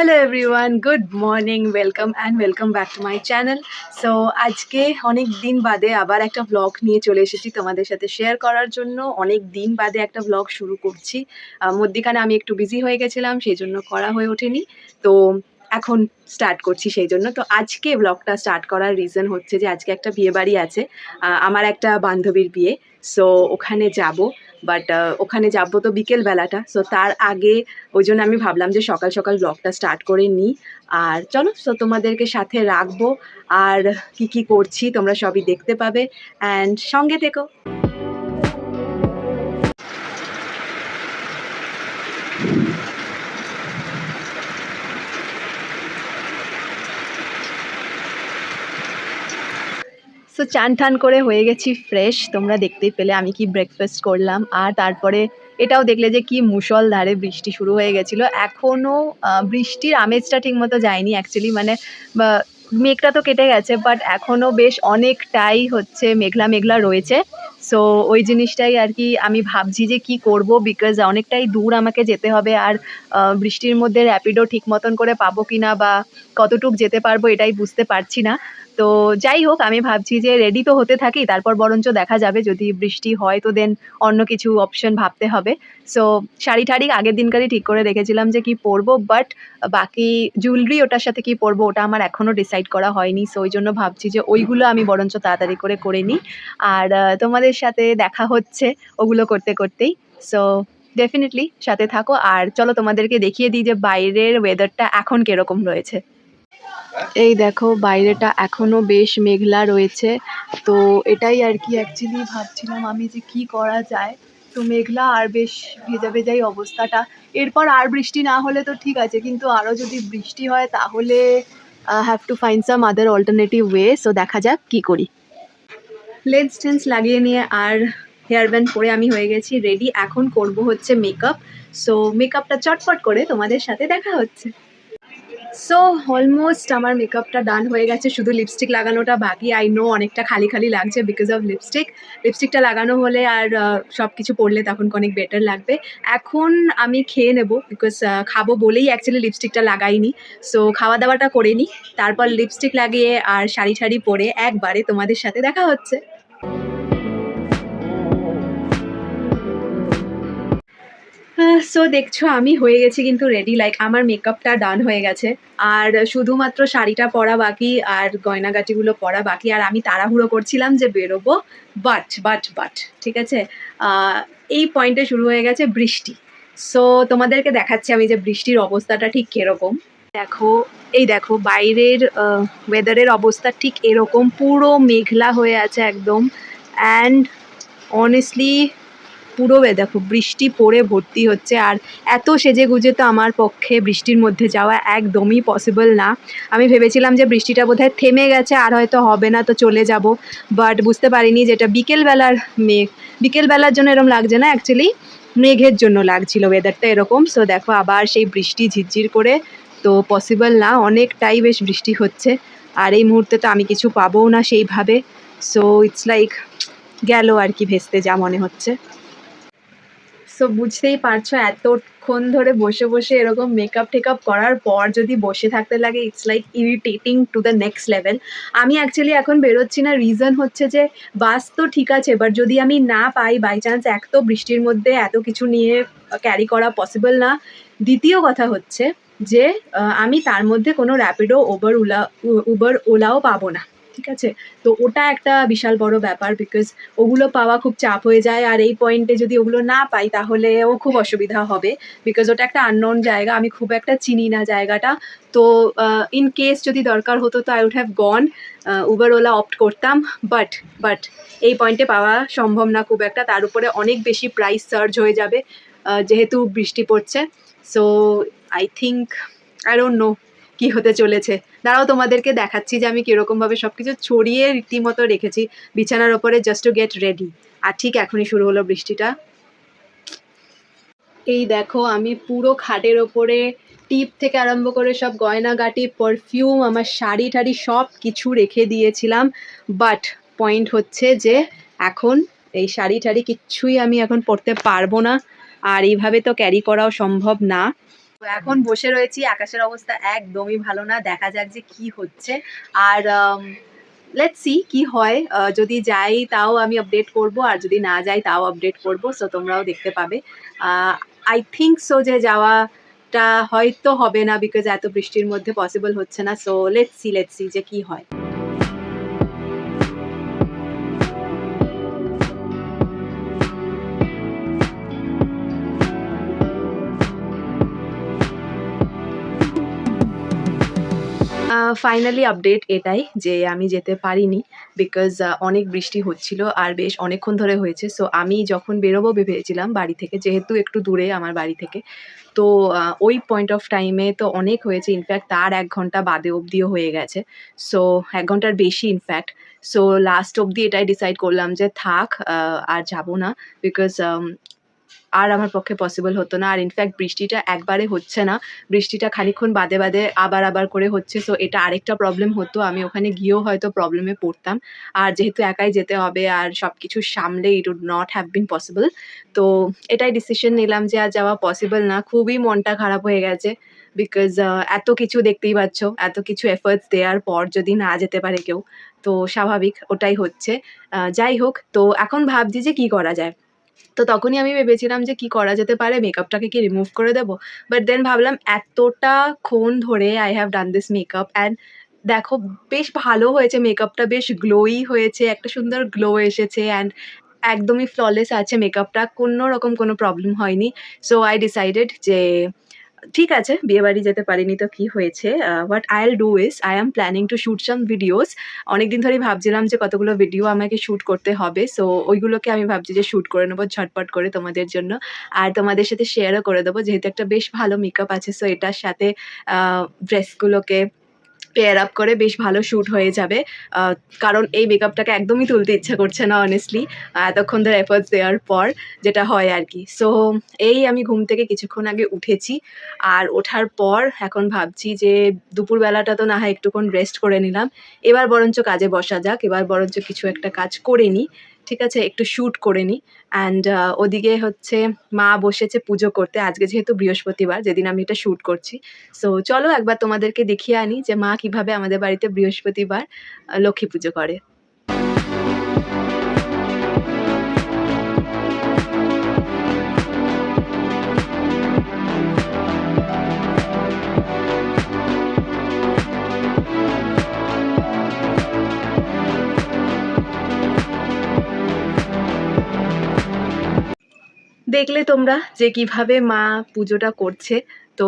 Hello everyone, good morning, welcome back to my channel. So আজকে অনেক দিন বাদে আবার একটা ব্লগ নিয়ে চলে এসেছি তোমাদের সাথে শেয়ার করার জন্য। অনেক দিন বাদে একটা ব্লগ শুরু করছি। মধ্যিখানে আমি একটু বিজি হয়ে গেছিলাম, সেই জন্য করা হয়ে ওঠেনি। তো এখন স্টার্ট করছি সেই জন্য। তো আজকে ব্লগটা স্টার্ট করার রিজন হচ্ছে যে আজকে একটা বিয়ে বাড়ি আছে, আমার একটা বান্ধবীর বিয়ে। সো ওখানে যাব, বাট ওখানে যাবো তো বিকেল বেলাটা। সো তার আগে ওই জন্য আমি ভাবলাম যে সকাল সকাল ব্লগটা স্টার্ট করে নিই। আর চলো, সো তোমাদেরকে সাথে রাখবো, আর কি কি করছি তোমরা সবই দেখতে পাবে, অ্যান্ড সঙ্গে থেকো। সো চান টান করে হয়ে গেছি ফ্রেশ, তোমরা দেখতেই পেলে আমি কি ব্রেকফাস্ট করলাম। আর তারপরে এটাও দেখলে যে কি মুষলধারে বৃষ্টি শুরু হয়ে গেছিলো। এখনও বৃষ্টির আমেজটা ঠিক মতো যায়নি অ্যাকচুয়ালি, মানে মেঘটা তো কেটে গেছে, বাট এখনও বেশ অনেকটাই হচ্ছে মেঘলা মেঘলা রয়েছে। সো ওই জিনিসটাই আর কি আমি ভাবছি যে কি করব, বিকজ অনেকটাই দূর আমাকে যেতে হবে। আর বৃষ্টির মধ্যে র্যাপিডো ঠিক মতন করে পাবো কি না বা কতটুক যেতে পারবো এটাই বুঝতে পারছি না। তো যাই হোক, আমি ভাবছি যে রেডি তো হতে থাকি, তারপর বরঞ্চ দেখা যাবে। যদি বৃষ্টি হয় তো দেন অন্য কিছু অপশন ভাবতে হবে। সো শাড়ি ঠাড়ি আগের দিনকারই ঠিক করে রেখেছিলাম যে কি পরবো, বাট বাকি জুয়েলারি ওটার সাথে কি পরবো ওটা আমার এখনও ডিসাইড করা হয়নি। সো ওই জন্য ভাবছি যে ওইগুলো আমি বরঞ্চ তাড়াতাড়ি করে নিই। আর তোমাদের সাথে দেখা হচ্ছে ওগুলো করতে করতেই। সো ডেফিনেটলি সাথে থাকো, আর চলো তোমাদেরকে দেখিয়ে দিই যে বাইরের ওয়েদারটা এখন কিরকম রয়েছে। এই দেখো, বাইরেটা এখনো বেশ মেঘলা রয়েছে। তো এটাই আর কি অ্যাকচুয়ালি ভাবছিলাম আমি যে কি করা যায়। তো মেঘলা আর বেশ ভেজা ভেজাই অবস্থাটা। এরপর আর বৃষ্টি না হলে তো ঠিক আছে, কিন্তু আরও যদি বৃষ্টি হয় তাহলে have to find some other alternative way. So দেখা যাক কি করি। লেন্স টেন্স লাগিয়ে নিয়ে আর হেয়ার ব্যান্ড পরে আমি হয়ে গেছি রেডি। এখন করব হচ্ছে মেকআপ। সো মেকআপটা চটপট করে তোমাদের সাথে দেখা হচ্ছে। সো অলমোস্ট আমার মেকআপটা ডান হয়ে গেছে, শুধু লিপস্টিক লাগানোটা বাকি। আই নো অনেকটা খালি খালি লাগছে বিকজ অফ লিপস্টিকটা লাগানো হলে আর সব কিছু পরলে তখন অনেক বেটার লাগবে। এখন আমি খেয়ে নেব, বিকজ খাবো বলেই অ্যাকচুয়ালি লিপস্টিকটা লাগাইনি। সো খাওয়া দাওয়াটা করে নিই, তারপর লিপস্টিক লাগিয়ে আর শাড়ি ঠাড়ি পরে একবারে তোমাদের সাথে দেখা হচ্ছে। সো দেখছো আমি হয়ে গেছি কিন্তু রেডি, লাইক আমার মেকআপটা ডান হয়ে গেছে। আর শুধুমাত্র শাড়িটা পরা বাকি আর গয়নাগাটিগুলো পরা বাকি। আর আমি তাড়াহুড়ো করছিলাম যে বেরোবো, বাট ঠিক আছে, এই পয়েন্টে শুরু হয়ে গেছে বৃষ্টি। সো তোমাদেরকে দেখাচ্ছি আমি যে বৃষ্টির অবস্থাটা ঠিক কীরকম। দেখো, এই দেখো বাইরের ওয়েদারের অবস্থা ঠিক এরকম, পুরো মেঘলা হয়ে আছে একদম। অ্যান্ড অনেস্টলি পুরো দেখো বৃষ্টি পড়ে ভর্তি হচ্ছে। আর এত সেজে গুজে তো আমার পক্ষে বৃষ্টির মধ্যে যাওয়া একদমই পসিবল না। আমি ভেবেছিলাম যে বৃষ্টিটা বোধহয় থেমে গেছে আর হয়তো হবে না, তো চলে যাব। বাট বুঝতে পারিনি যেটা বিকেলবেলার মেঘ, বিকেলবেলার জন্য এরকম লাগছে না, অ্যাকচুয়ালি মেঘের জন্য লাগছিল ওয়েদারটা এরকম। সো দেখো আবার সেই বৃষ্টি ঝিরঝির করে, তো পসিবল না, অনেকটাই বেশ বৃষ্টি হচ্ছে। আর এই মুহূর্তে তো আমি কিছু পাবোও না সেইভাবে। সো ইটস লাইক গেল আর কি ভেস্তে, যা মনে হচ্ছে। সো বুঝতেই পারছো এতক্ষণ ধরে বসে বসে এরকম মেকআপ টেকআপ করার পর যদি বসে থাকতে লাগে, it's like irritating to the next level. আমি অ্যাকচুয়ালি এখন বেরোচ্ছি না, রিজন হচ্ছে যে বাস তো ঠিক আছে, বাট যদি আমি না পাই বাই চান্স, এক তো বৃষ্টির মধ্যে এত কিছু নিয়ে ক্যারি করা পসিবল না। দ্বিতীয় কথা হচ্ছে যে আমি তার মধ্যে কোনো র্যাপিডো উবার ওলাও পাবো না, ঠিক আছে। তো ওটা একটা বিশাল বড় ব্যাপার, বিকজ ওগুলো পাওয়া খুব চাপ হয়ে যায়। আর এই পয়েন্টে যদি ওগুলো না পাই তাহলেও খুব অসুবিধা হবে, বিকজ ওটা একটা আননোন জায়গা, আমি খুব একটা চিনি না জায়গাটা। তো ইন কেস যদি দরকার হতো তো I would have gone Uber Ola opt করতাম, বাট এই পয়েন্টে পাওয়া সম্ভব না খুব একটা। তার উপরে অনেক বেশি প্রাইস সার্জ হয়ে যাবে যেহেতু বৃষ্টি পড়ছে। So I think, I don't know কি হতে চলেছে। দাঁড়াও তোমাদেরকে দেখাচ্ছি যে আমি কীরকমভাবে সব কিছু ছড়িয়ে রীতিমতো রেখেছি বিছানার ওপরে, জাস্ট টু গেট রেডি। আর ঠিক এখনই শুরু হলো বৃষ্টিটা। এই দেখো আমি পুরো খাটের ওপরে টিপ থেকে আরম্ভ করে সব গয়নাগাটি, পারফিউম, আমার শাড়ি ঠাড়ি সব কিছু রেখে দিয়েছিলাম। বাট পয়েন্ট হচ্ছে যে এখন এই শাড়ি ঠাড়ি কিচ্ছুই আমি এখন পরতে পারবো না, আর এইভাবে তো ক্যারি করাও সম্ভব না। তো এখন বসে রয়েছি, আকাশের অবস্থা একদমই ভালো না, দেখা যাক যে কি হচ্ছে। আর লেটস সি কি হয়, যদি যাই তাও আমি আপডেট করব, আর যদি না যাই তাও আপডেট করব, সো তোমরাও দেখতে পাবে। আই থিঙ্ক সো যে যাওয়াটা হয়তো হবে না, বিকজ এত বৃষ্টির মধ্যে পসিবল হচ্ছে না। সো লেটস সি যে কি হয়। ফাইনালি আপডেট এটাই যে আমি যেতে পারিনি, বিকজ অনেক বৃষ্টি হচ্ছিল আর বেশ অনেকক্ষণ ধরে হয়েছে। সো আমি যখন বেরোবো ভেবেছিলাম বাড়ি থেকে, যেহেতু একটু দূরে আমার বাড়ি থেকে, তো ওই পয়েন্ট অফ টাইমে তো অনেক হয়েছে, ইনফ্যাক্ট তার ১ ঘন্টা বাদে অবধিও হয়ে গেছে। সো ১ ঘন্টার বেশি ইনফ্যাক্ট। সো লাস্ট অবধি এটাই ডিসাইড করলাম যে থাক, আর যাবো না, বিকজ আর আমার পক্ষে পসিবল হতো না। আর ইনফ্যাক্ট বৃষ্টিটা একবারে হচ্ছে না, বৃষ্টিটা খানিকক্ষণ বাদে বাদে আবার করে হচ্ছে। সো এটা আরেকটা প্রবলেম হতো, আমি ওখানে গিয়েও হয়তো প্রবলেমে পড়তাম। আর যেহেতু একাই যেতে হবে আর সব কিছু সামলে, it would not have been possible. তো এটাই ডিসিশন নিলাম যে আর যাওয়া পসিবল না। খুবই মনটা খারাপ হয়ে গেছে, বিকজ এত কিছু দেখতেই পাচ্ছ, এত কিছু এফার্টস দেওয়ার পর যদি না যেতে পারে কেউ, তো স্বাভাবিক ওটাই হচ্ছে। যাই হোক, তো এখন ভাবছি যে কি করা যায়। তো তখনই আমি ভেবেছিলাম যে কি করা যেতে পারে, মেকআপটাকে কি রিমুভ করে দেবো? বাট দেন ভাবলাম এতটাক্ষণ ধরে I have done this makeup, and দেখো বেশ ভালো হয়েছে মেকআপটা, বেশ গ্লোই হয়েছে, একটা সুন্দর গ্লো এসেছে, অ্যান্ড একদমই ফ্ললেস আছে মেকআপটা, কোনো রকম কোনো প্রবলেম হয়নি। সো আই ডিসাইডেড যে ঠিক আছে, বিয়েবাড়ি যেতে পারিনি তো কি হয়েছে, what I will do is I am planning to shoot some videos. অনেকদিন ধরেই ভাবছিলাম যে কতগুলো ভিডিও আমাকে শ্যুট করতে হবে, সো ওইগুলোকে আমি ভাবছি যে শ্যুট করে নেবো ঝটপট করে তোমাদের জন্য, আর তোমাদের সাথে শেয়ারও করে দেবো, যেহেতু একটা বেশ ভালো মেকআপ আছে। সো এটার সাথে ড্রেসগুলোকে পেয়ার আপ করে বেশ ভালো শ্যুট হয়ে যাবে। আহ, কারণ এই মেকআপটাকে একদমই তুলতে ইচ্ছা করছে না অনেস্টলি, এতক্ষণ ধরে এফোর্টস দেওয়ার পর যেটা হয় আর কি। সো এই আমি ঘুম থেকে কিছুক্ষণ আগে উঠেছি, আর ওঠার পর এখন ভাবছি যে দুপুরবেলাটা তো না হয় একটুক্ষণ রেস্ট করে নিলাম, এবার বরঞ্চ কাজে বসা যাক, এবার বরঞ্চ কিছু একটা কাজ করে নিই, ঠিক আছে, একটু শ্যুট করে নিই। অ্যান্ড ওদিকে হচ্ছে মা বসেছে পুজো করতে, আজকে যেহেতু বৃহস্পতিবার, যেদিন আমি এটা শ্যুট করছি। সো চলো একবার তোমাদেরকে দেখিয়ে আনি যে মা কিভাবে আমাদের বাড়িতে বৃহস্পতিবার লক্ষ্মী পুজো করে। দেখলে তোমরা যে কিভাবে মা পুজোটা করছে। তো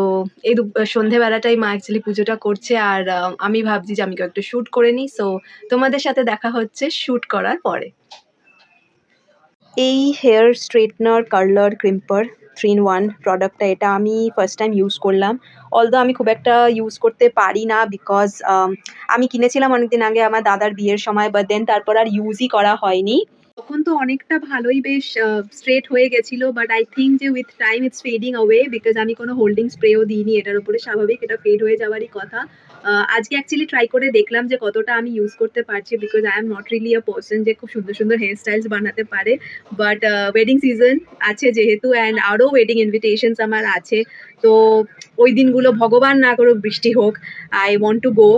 এই সন্ধেবেলাটাই মা অ্যাকচুয়ালি পুজোটা করছে, আর আমি ভাবছি যে আমি একটু শ্যুট করে নিই। সো তোমাদের সাথে দেখা হচ্ছে শ্যুট করার পরে। এই hair straightener curler crimper 3 in 1 প্রোডাক্টটা, এটা আমি ফার্স্ট টাইম ইউজ করলাম। অলদো আমি খুব একটা ইউজ করতে পারি না, বিকজ আমি কিনেছিলাম অনেকদিন আগে আমার দাদার বিয়ের সময়, বাট দেন তারপর আর ইউজই করা হয়নি। তখন তো অনেকটা ভালোই বেশ স্ট্রেট হয়ে গেছিল, বাট আই থিঙ্ক যে with time it's fading away, because আমি কোনো হোল্ডিং স্প্রেও দিইনি এটার উপরে, স্বাভাবিক এটা ফেড হয়ে যাওয়ারই কথা। আজকে অ্যাকচুয়ালি ট্রাই করে দেখলাম যে কতটা আমি ইউজ করতে পারছি, because I am not really a person যে খুব সুন্দর সুন্দর হেয়ার স্টাইলস বানাতে পারে। বাট ওয়েডিং সিজন আছে যেহেতু, অ্যান্ড আরও ওয়েডিং ইনভিটেশনস আমার আছে, তো ওই দিনগুলো ভগবান না করুক বৃষ্টি হোক, আই ওয়ান্ট টু গো।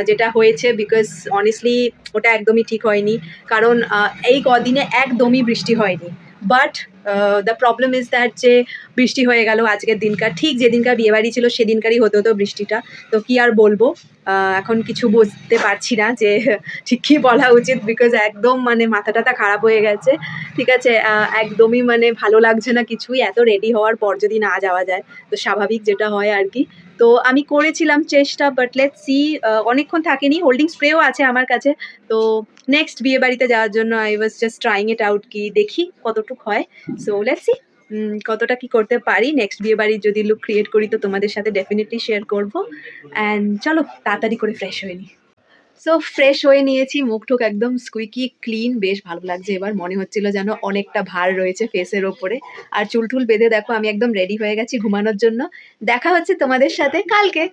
যেটা হয়েছে, বিকজ অনেস্টলি ওটা একদমই ঠিক হয়নি, কারণ এই কদিনে একদমই বৃষ্টি হয়নি। But the problem is that যে বৃষ্টি হয়ে গেল আজকের দিনকার, ঠিক যেদিনকার বিয়েবাড়ি ছিল সেদিনকারই হতে হতো বৃষ্টিটা। তো কি আর বলবো, এখন কিছু বুঝতে পারছি না যে ঠিক কী বলা উচিত, বিকজ একদম মানে মাথা টাথা খারাপ হয়ে গেছে, ঠিক আছে, একদমই মানে ভালো লাগছে না কিছুই, এত রেডি হওয়ার পর যদি না যাওয়া যায় তো স্বাভাবিক যেটা হয় আর কি। তো আমি করেছিলাম চেষ্টা, বাট লেটস সি, অনেকক্ষণ থাকেনি, হোল্ডিং স্প্রেও আছে আমার কাছে। তো নেক্সট বিয়ে বাড়িতে যাওয়ার জন্য I was just trying it out, কি দেখি কতটুক হয়। সো লেটস সি কতটা কি করতে পারি। নেক্সট বিয়ে বাড়ির যদি লুক ক্রিয়েট করি তো তোমাদের সাথে ডেফিনেটলি শেয়ার করবো। অ্যান্ড চলো তাড়াতাড়ি করে ফ্রেশ হয়ে নিই। সো ফ্রেশ হয়ে নিয়েছি, মুখ টুক একদম স্কুইকি ক্লিন, বেশ ভালো লাগছে এবার, মনে হচ্ছিল যেন অনেকটা ভার রয়েছে ফেসের ওপরে। আর চুল টুল বেঁধে দেখো আমি একদম রেডি হয়ে গেছি ঘুমানোর জন্য। দেখা হচ্ছে তোমাদের সাথে কালকে।